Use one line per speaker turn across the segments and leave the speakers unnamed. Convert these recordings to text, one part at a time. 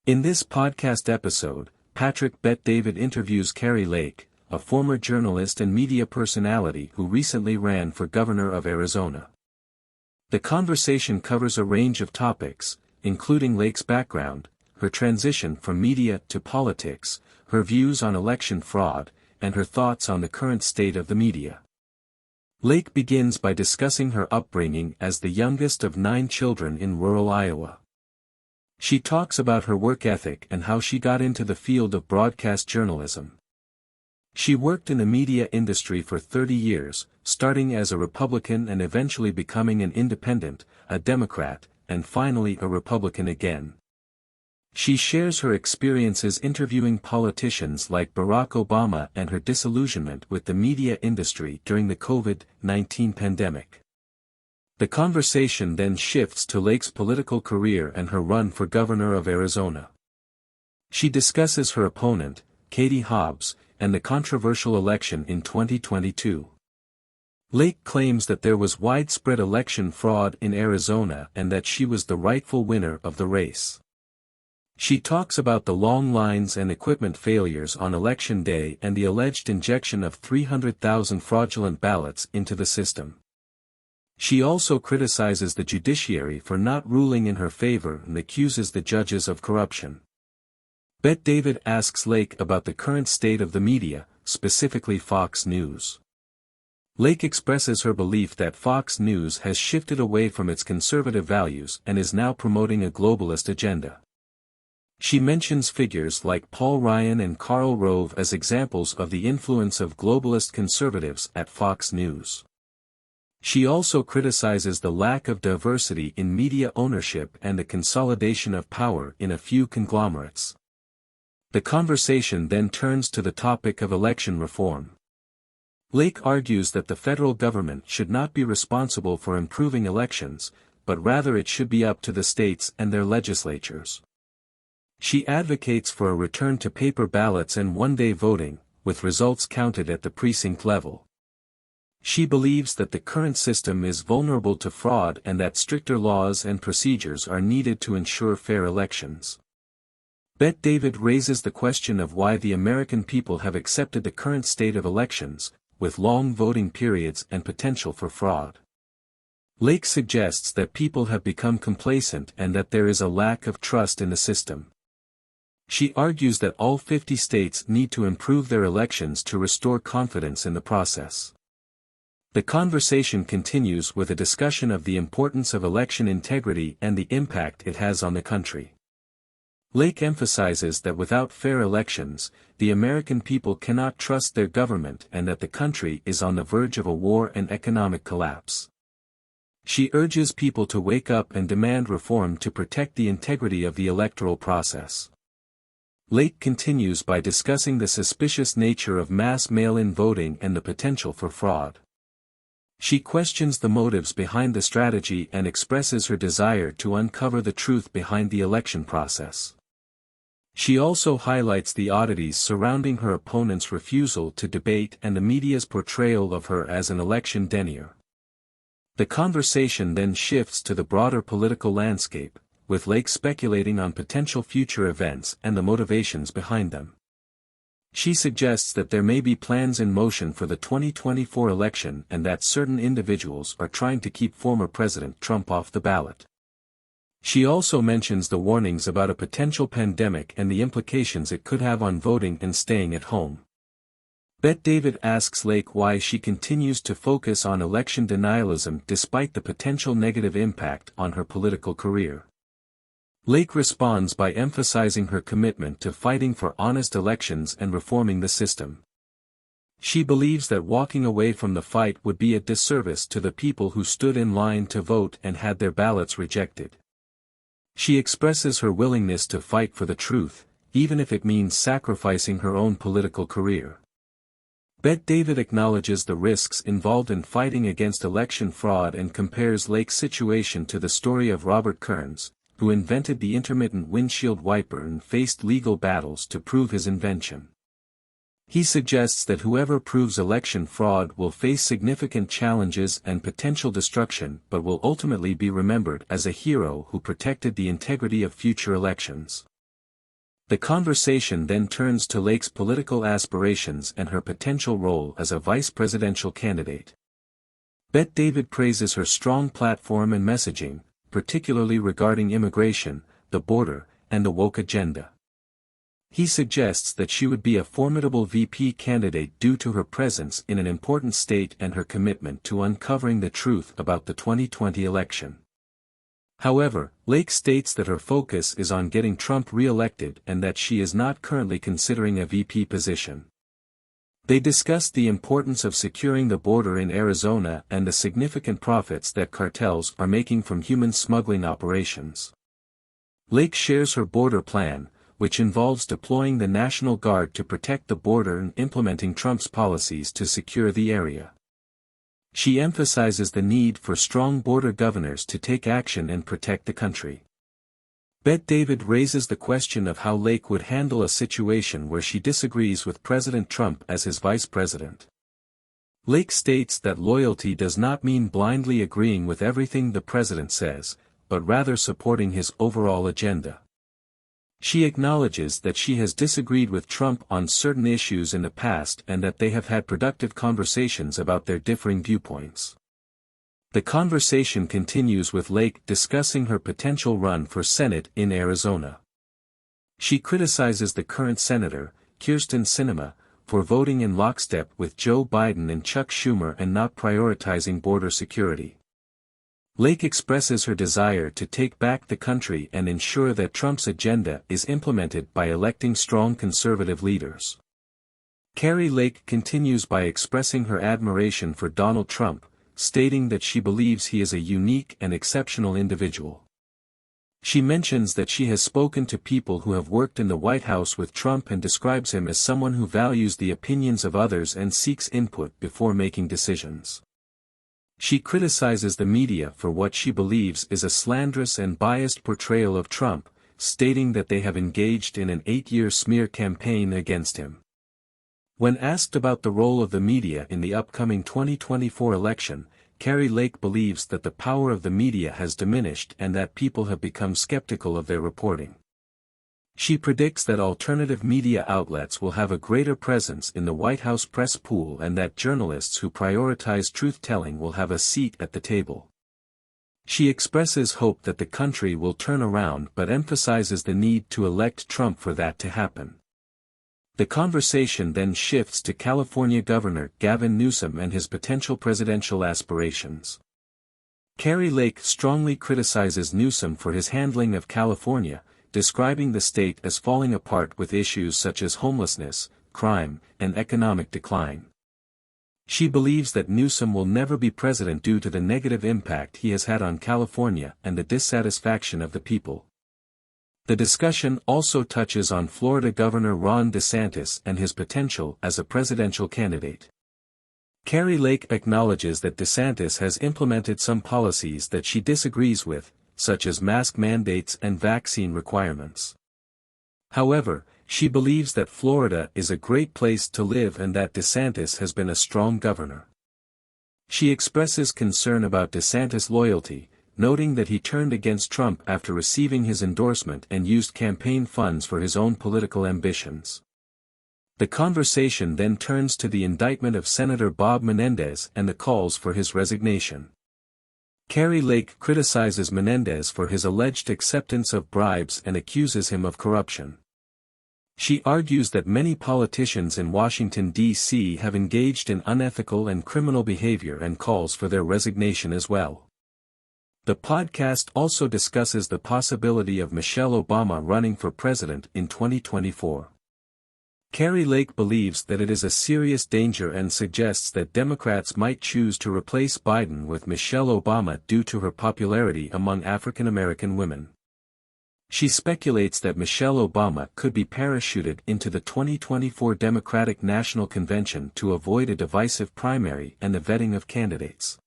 In this podcast episode, Patrick Bet-David interviews Kari Lake, a former journalist and media personality who recently ran for governor of Arizona. The conversation covers a range of topics, including Lake's background, her transition from media to politics, her views on election fraud, and her thoughts on the current state of the media. Lake begins by discussing her upbringing as the youngest of 9 children in rural Iowa. She talks about her work ethic and how she got into the field of broadcast journalism. She worked in the media industry for 30 years, starting as a Republican and eventually becoming an independent, a Democrat, and finally a Republican again. She shares her experiences interviewing politicians like Barack Obama and her disillusionment with the media industry during the COVID-19 pandemic. The conversation then shifts to Lake's political career and her run for governor of Arizona. She discusses her opponent, Katie Hobbs, and the controversial election in 2022. Lake claims that there was widespread election fraud in Arizona and that she was the rightful winner of the race. She talks about the long lines and equipment failures on Election Day and the alleged injection of 300,000 fraudulent ballots into the system. She also criticizes the judiciary for not ruling in her favor and accuses the judges of corruption. Bet-David asks Lake about the current state of the media, specifically Fox News. Lake expresses her belief that Fox News has shifted away from its conservative values and is now promoting a globalist agenda. She mentions figures like Paul Ryan and Karl Rove as examples of the influence of globalist conservatives at Fox News. She also criticizes the lack of diversity in media ownership and the consolidation of power in a few conglomerates. The conversation then turns to the topic of election reform. Lake argues that the federal government should not be responsible for improving elections, but rather it should be up to the states and their legislatures. She advocates for a return to paper ballots and one-day voting, with results counted at the precinct level. She believes that the current system is vulnerable to fraud and that stricter laws and procedures are needed to ensure fair elections. Bet-David raises the question of why the American people have accepted the current state of elections, with long voting periods and potential for fraud. Lake suggests that people have become complacent and that there is a lack of trust in the system. She argues that all 50 states need to improve their elections to restore confidence in the process. The conversation continues with a discussion of the importance of election integrity and the impact it has on the country. Lake emphasizes that without fair elections, the American people cannot trust their government and that the country is on the verge of a war and economic collapse. She urges people to wake up and demand reform to protect the integrity of the electoral process. Lake continues by discussing the suspicious nature of mass mail-in voting and the potential for fraud. She questions the motives behind the strategy and expresses her desire to uncover the truth behind the election process. She also highlights the oddities surrounding her opponent's refusal to debate and the media's portrayal of her as an election denier. The conversation then shifts to the broader political landscape, with Lake speculating on potential future events and the motivations behind them. She suggests that there may be plans in motion for the 2024 election and that certain individuals are trying to keep former President Trump off the ballot. She also mentions the warnings about a potential pandemic and the implications it could have on voting and staying at home. Bet-David asks Lake why she continues to focus on election denialism despite the potential negative impact on her political career. Lake responds by emphasizing her commitment to fighting for honest elections and reforming the system. She believes that walking away from the fight would be a disservice to the people who stood in line to vote and had their ballots rejected. She expresses her willingness to fight for the truth, even if it means sacrificing her own political career. Bet-David acknowledges the risks involved in fighting against election fraud and compares Lake's situation to the story of Robert Kearns, who invented the intermittent windshield wiper and faced legal battles to prove his invention. He suggests that whoever proves election fraud will face significant challenges and potential destruction but will ultimately be remembered as a hero who protected the integrity of future elections. The conversation then turns to Lake's political aspirations and her potential role as a vice presidential candidate. Bette David praises her strong platform and messaging, particularly regarding immigration, the border, and the woke agenda. He suggests that she would be a formidable VP candidate due to her presence in an important state and her commitment to uncovering the truth about the 2020 election. However, Lake states that her focus is on getting Trump re-elected and that she is not currently considering a VP position. They discussed the importance of securing the border in Arizona and the significant profits that cartels are making from human smuggling operations. Lake shares her border plan, which involves deploying the National Guard to protect the border and implementing Trump's policies to secure the area. She emphasizes the need for strong border governors to take action and protect the country. Bette David raises the question of how Lake would handle a situation where she disagrees with President Trump as his vice president. Lake states that loyalty does not mean blindly agreeing with everything the president says, but rather supporting his overall agenda. She acknowledges that she has disagreed with Trump on certain issues in the past and that they have had productive conversations about their differing viewpoints. The conversation continues with Lake discussing her potential run for Senate in Arizona. She criticizes the current senator, Kyrsten Sinema, for voting in lockstep with Joe Biden and Chuck Schumer and not prioritizing border security. Lake expresses her desire to take back the country and ensure that Trump's agenda is implemented by electing strong conservative leaders. Kari Lake continues by expressing her admiration for Donald Trump, stating that she believes he is a unique and exceptional individual. She mentions that she has spoken to people who have worked in the White House with Trump and describes him as someone who values the opinions of others and seeks input before making decisions. She criticizes the media for what she believes is a slanderous and biased portrayal of Trump, stating that they have engaged in an 8-year smear campaign against him. When asked about the role of the media in the upcoming 2024 election, Kari Lake believes that the power of the media has diminished and that people have become skeptical of their reporting. She predicts that alternative media outlets will have a greater presence in the White House press pool and that journalists who prioritize truth-telling will have a seat at the table. She expresses hope that the country will turn around but emphasizes the need to elect Trump for that to happen. The conversation then shifts to California Governor Gavin Newsom and his potential presidential aspirations. Kari Lake strongly criticizes Newsom for his handling of California, describing the state as falling apart with issues such as homelessness, crime, and economic decline. She believes that Newsom will never be president due to the negative impact he has had on California and the dissatisfaction of the people. The discussion also touches on Florida Governor Ron DeSantis and his potential as a presidential candidate. Kari Lake acknowledges that DeSantis has implemented some policies that she disagrees with, such as mask mandates and vaccine requirements. However, she believes that Florida is a great place to live and that DeSantis has been a strong governor. She expresses concern about DeSantis' loyalty, noting that he turned against Trump after receiving his endorsement and used campaign funds for his own political ambitions. The conversation then turns to the indictment of Senator Bob Menendez and the calls for his resignation. Kari Lake criticizes Menendez for his alleged acceptance of bribes and accuses him of corruption. She argues that many politicians in Washington, D.C. have engaged in unethical and criminal behavior and calls for their resignation as well. The podcast also discusses the possibility of Michelle Obama running for president in 2024. Kari Lake believes that it is a serious danger and suggests that Democrats might choose to replace Biden with Michelle Obama due to her popularity among African American women. She speculates that Michelle Obama could be parachuted into the 2024 Democratic National Convention to avoid a divisive primary and the vetting of candidates.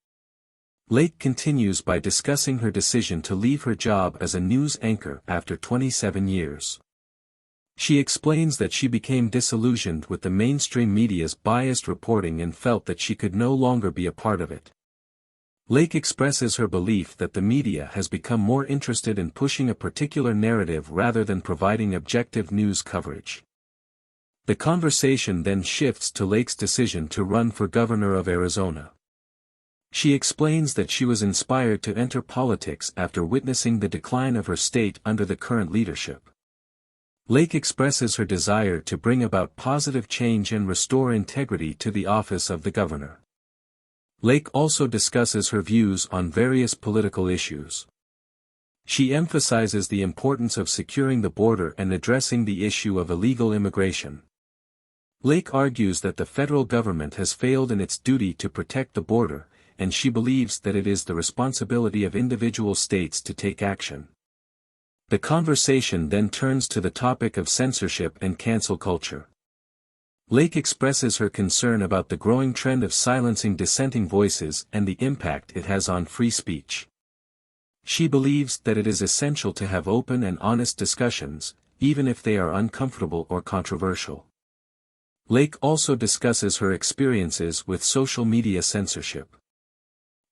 Lake continues by discussing her decision to leave her job as a news anchor after 27 years. She explains that she became disillusioned with the mainstream media's biased reporting and felt that she could no longer be a part of it. Lake expresses her belief that the media has become more interested in pushing a particular narrative rather than providing objective news coverage. The conversation then shifts to Lake's decision to run for governor of Arizona. She explains that she was inspired to enter politics after witnessing the decline of her state under the current leadership. Lake expresses her desire to bring about positive change and restore integrity to the office of the governor. Lake also discusses her views on various political issues. She emphasizes the importance of securing the border and addressing the issue of illegal immigration. Lake argues that the federal government has failed in its duty to protect the border, and she believes that it is the responsibility of individual states to take action. The conversation then turns to the topic of censorship and cancel culture. Lake expresses her concern about the growing trend of silencing dissenting voices and the impact it has on free speech. She believes that it is essential to have open and honest discussions, even if they are uncomfortable or controversial. Lake also discusses her experiences with social media censorship.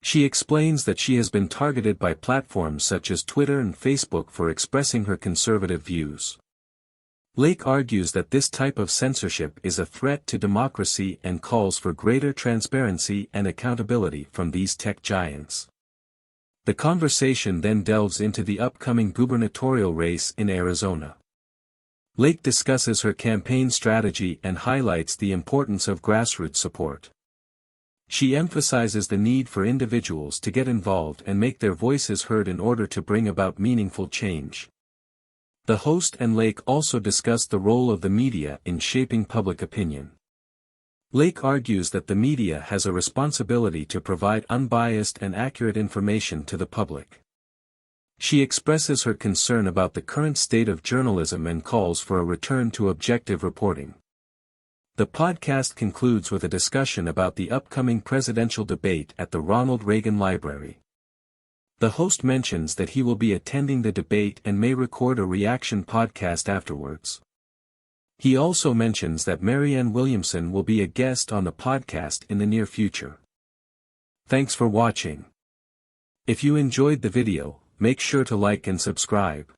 She explains that she has been targeted by platforms such as Twitter and Facebook for expressing her conservative views. Lake argues that this type of censorship is a threat to democracy and calls for greater transparency and accountability from these tech giants. The conversation then delves into the upcoming gubernatorial race in Arizona. Lake discusses her campaign strategy and highlights the importance of grassroots support. She emphasizes the need for individuals to get involved and make their voices heard in order to bring about meaningful change. The host and Lake also discuss the role of the media in shaping public opinion. Lake argues that the media has a responsibility to provide unbiased and accurate information to the public. She expresses her concern about the current state of journalism and calls for a return to objective reporting. The podcast concludes with a discussion about the upcoming presidential debate at the Ronald Reagan Library. The host mentions that he will be attending the debate and may record a reaction podcast afterwards. He also mentions that Marianne Williamson will be a guest on the podcast in the near future. Thanks for watching. If you enjoyed the video, make sure to like and subscribe.